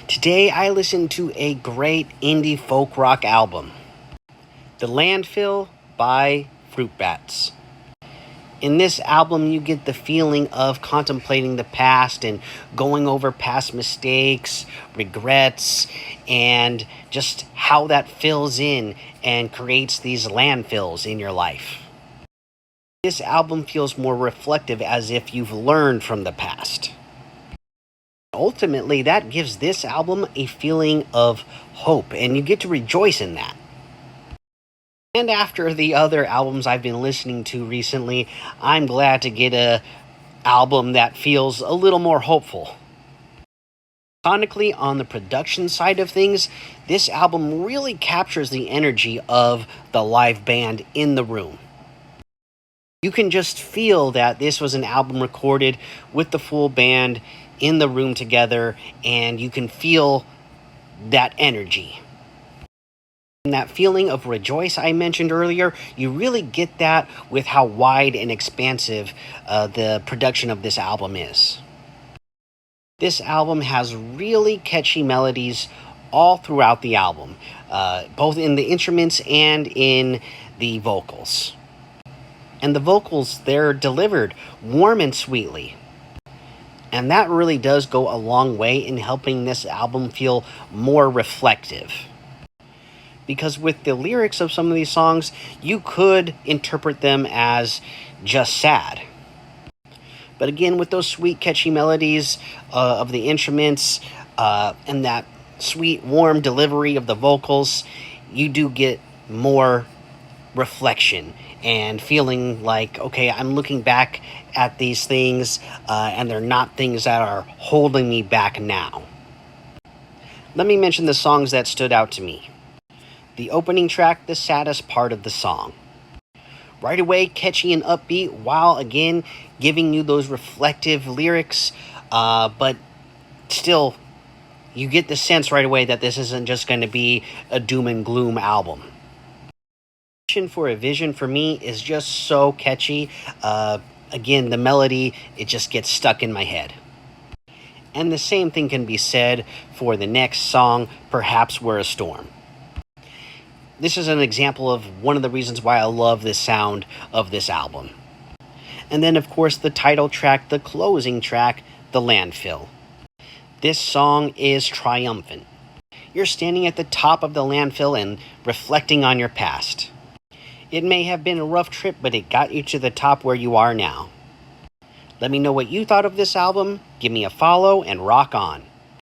Today I listened to a great indie folk rock album, The Landfill by Fruit Bats. In this album, you get the feeling of contemplating the past and going over past mistakes, regrets, and just how that fills in and creates these landfills in your life. This album feels more reflective, as if you've learned from the past. Ultimately, that gives this album a feeling of hope, and you get to rejoice in that. And after the other albums I've been listening to recently, I'm glad to get an album that feels a little more hopeful. Sonically, on the production side of things, this album really captures the energy of the live band in the room. You can just feel that this was an album recorded with the full band in the room together, and you can feel that energy. And that feeling of rejoice I mentioned earlier, you really get that with how wide and expansive the production of this album is. This album has really catchy melodies all throughout the album, both in the instruments and in the vocals. And the vocals, they're delivered warm and sweetly. And that really does go a long way in helping this album feel more reflective. Because with the lyrics of some of these songs, you could interpret them as just sad. But again, with those sweet, catchy melodies of the instruments and that sweet, warm delivery of the vocals, you do get more reflection and feeling like, okay, I'm looking back at these things and they're not things that are holding me back now. Let me mention the songs that stood out to me. The opening track, the saddest part of the song. Right away, catchy and upbeat, while again giving you those reflective lyrics, but still, you get the sense right away that this isn't just going to be a doom and gloom album. For a Vision for me is just so catchy. Again, the melody, it just gets stuck in my head. And the same thing can be said for the next song, Perhaps We're a Storm. This is an example of one of the reasons why I love the sound of this album. And then, of course, the title track, the closing track, The Landfill. This song is triumphant. You're standing at the top of the landfill and reflecting on your past. It may have been a rough trip, but it got you to the top where you are now. Let me know what you thought of this album. Give me a follow and rock on.